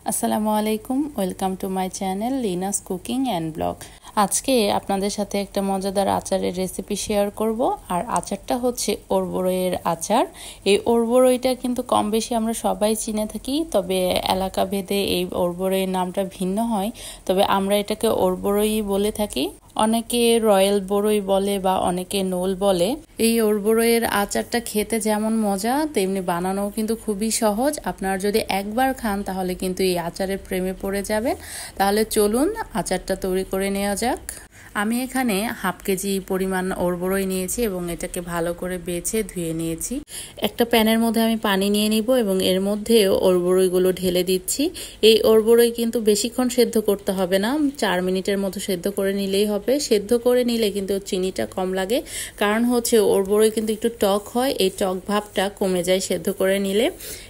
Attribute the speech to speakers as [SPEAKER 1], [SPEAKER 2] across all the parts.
[SPEAKER 1] আসসালামু আলাইকুম, welcome to my channel Lina's cooking and blog. আজকে আপনাদের সাথে একটা মজাদার আচারের রেসিপি শেয়ার করব। আর আচারটা হচ্ছে ওরবড়ইয়ের আচার। এই ওরবড়ইটা কিন্তু কম বেশি আমরা সবাই চিনে থাকি, তবে এলাকা ভেদে এই ওরবড়ইয়ের নামটা ভিন্ন হয়। তবে আমরা এটাকে ওরবড়ই বলে থাকি। অনেকে রয়্যাল বড়ই বলে বা অনেকে নোল বলে। এই ওরবড়ইয়ের আচারটা খেতে যেমন মজা, তেমনি বানানোও কিন্তু খুবই সহজ। আপনারা যদি একবার খান তাহলে কিন্তু এই আচারের প্রেমে পড়ে যাবেন। তাহলে চলুন আচারটা তৈরি করে নেওয়া যাক। আমি এখানে হাফ কেজি পরিমাণ ওরবড়ই নিয়েছি এবং এটাকে ভালো করে বেছে ধুয়ে নিয়েছি। একটা প্যানের মধ্যে আমি পানি নিয়ে নিব এবং এর মধ্যে ওরবড়ইগুলো ঢেলে দিচ্ছি। এই ওরবড়ই কিন্তু বেশিক্ষণ সেদ্ধ করতে হবে না, 4 মিনিটের মতো সেদ্ধ করে নিলেই হবে। সেদ্ধ করে নিলে কিন্তু চিনিটা কম লাগে, কারণ হচ্ছে ওরবড়ই কিন্তু একটু টক হয়, এই টক ভাবটা কমে যায় সেদ্ধ করে নিলে।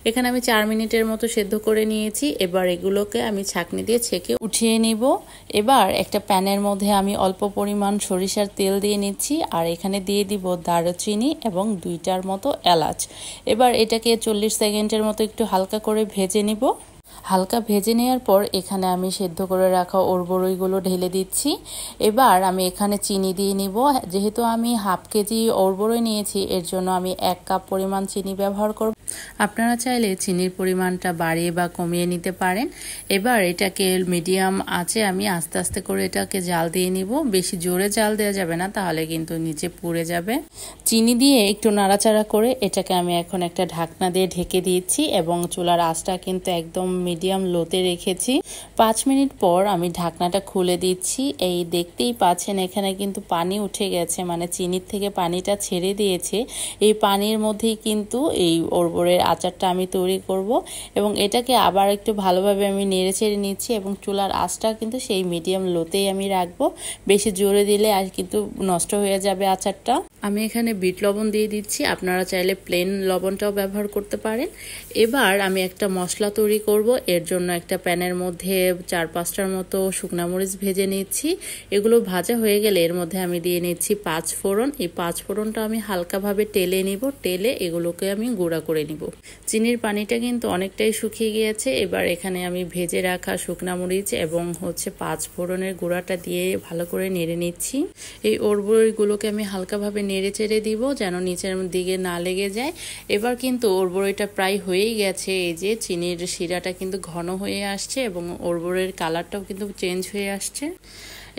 [SPEAKER 1] এখানে আমি 4 মিনিটের মতো সেদ্ধ করে নিয়েছি। এবার এগুলোকে আমি ছাঁকনি দিয়ে ছেঁকে উঠিয়ে নিব। এবার একটা প্যানের মধ্যে আমি অল্প পরিমাণ সরিষার তেল দিয়ে নিচ্ছি, আর এখানে দিয়ে দিব দারুচিনি এবং 2টার মতো এলাচ। এবার এটাকে 40 সেকেন্ডের মতো একটু হালকা করে ভেজে নিব। হালকা ভেজে নেওয়ার পর এখানে আমি সেদ্ধ করে রাখা ওরবড়ইগুলো ঢেলে দিচ্ছি। এবার আমি এখানে চিনি দিয়ে নিব। যেহেতু আমি হাফ কেজি ওরবড়ই নিয়েছি, এর জন্য আমি 1 কাপ পরিমাণ চিনি ব্যবহার করব। আপনারা চাইলে চিনির পরিমাণটা বাড়িয়ে বা কমিয়ে নিতে পারেন। এবার এটাকে মিডিয়াম আঁচে আমি আস্তে আস্তে করে এটাকে জাল দিয়ে নিব। বেশি জোরে জাল দেওয়া যাবে না, তাহলে কিন্তু নিচে পুড়ে যাবে। চিনি দিয়ে একটু নাড়াচাড়া করে এটাকে আমি এখন একটা ঢাকনা দিয়ে ঢেকে দিয়েছি এবং চুলার আঁচটা কিন্তু একদম মিডিয়াম লোতে রেখেছি। 5 মিনিট পর আমি ঢাকনাটা খুলে দিচ্ছি। এই দেখতেই পাচ্ছেন এখানে কিন্তু পানি উঠে গেছে, মানে চিনির থেকে পানিটা ছেড়ে দিয়েছে। এই পানির মধ্যেই কিন্তু এই ওরবড়ইয়ের আচারটা আমি তৈরি করব এবং এটাকে আবার একটু ভালোভাবে আমি নেড়ে ছেড়ে নিচ্ছি এবং চুলার আঁচটা কিন্তু সেই মিডিয়াম লোতেই আমি রাখবো। বেশি জোরে দিলে আর কিন্তু নষ্ট হয়ে যাবে আচারটা। আমি এখানে বিট লবণ দিয়ে দিচ্ছি, আপনারা চাইলে প্লেন লবণটাও ব্যবহার করতে পারেন। এবার আমি একটা মশলা তৈরি করব। এর জন্য একটা প্যানের মধ্যে 4-5টার মতো শুকনা মরিচ ভেজে নিচ্ছি। এগুলো ভাজা হয়ে গেলে এর মধ্যে আমি দিয়ে নিচ্ছি 5 ফোড়ন। এই 5 ফোড়নটা আমি হালকাভাবে টেলে নিব, টেলে এগুলোকে আমি গুঁড়া করে নিব। চিনির পানিটা কিন্তু অনেকটাই শুকিয়ে গিয়েছে। এবার এখানে আমি ভেজে রাখা শুকনা মরিচ এবং 5 ফোড়নের গুঁড়াটা দিয়ে ভালো করে নেড়ে নিচ্ছি। এই ওরবড়ইগুলোকে আমি হালকাভাবে নেড়ে চেড়ে দিব যেন নিচের দিকে না লেগে যায়। এবার কিন্তু ওরবড়ইটা প্রায় হয়েই গেছে। এই যে চিনির শিরাটা কিন্তু ঘন হয়ে আসছে এবং ওরবড়ইয়ের কালারটাও কিন্তু চেঞ্জ হয়ে আসছে।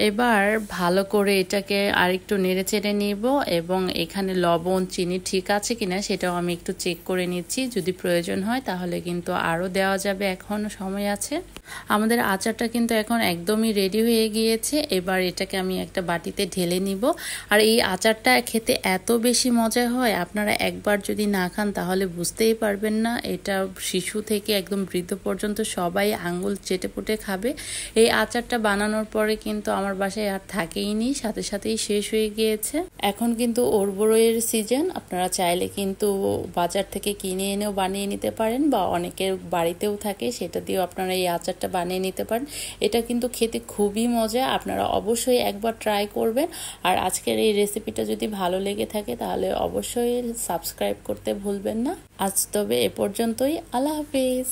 [SPEAKER 1] এবার ভালো করে এটাকে আরেকটু নেড়ে চেড়ে নিব এবং এখানে লবণ চিনি ঠিক আছে কিনা সেটাও আমি একটু চেক করে নিচ্ছি। যদি প্রয়োজন হয় তাহলে কিন্তু আরও দেওয়া যাবে, এখনও সময় আছে। আমাদের আচারটা কিন্তু এখন একদমই রেডি হয়ে গিয়েছে। এবার এটাকে আমি একটা বাটিতে ঢেলে নিব। আর এই আচারটা খেতে এত বেশি মজা হয়, আপনারা একবার যদি না খান তাহলে বুঝতেই পারবেন না। এটা শিশু থেকে একদম বৃদ্ধ পর্যন্ত সবাই আঙ্গুল চেটেপুটে খাবে। এই আচারটা বানানোর পরে কিন্তু আমার বাসায় আর থাকেইনি, সাথে সাথেই শেষ হয়ে গিয়েছে। এখন কিন্তু ওরবড়ইয়ের সিজন, আপনারা চাইলে কিন্তু বাজার থেকে কিনে এনেও বানিয়ে নিতে পারেন বা অনেকের বাড়িতেও থাকে, সেটা দিয়েও আপনারা এই আচারটা বানিয়ে নিতে পারেন। এটা কিন্তু খেতে খুবই মজা, আপনারা অবশ্যই একবার ট্রাই করবেন। আর আজকের এই রেসিপিটা যদি ভালো লেগে থাকে তাহলে অবশ্যই সাবস্ক্রাইব করতে ভুলবেন না। আজ তবে এ পর্যন্তই, আল্লাহ হাফেজ।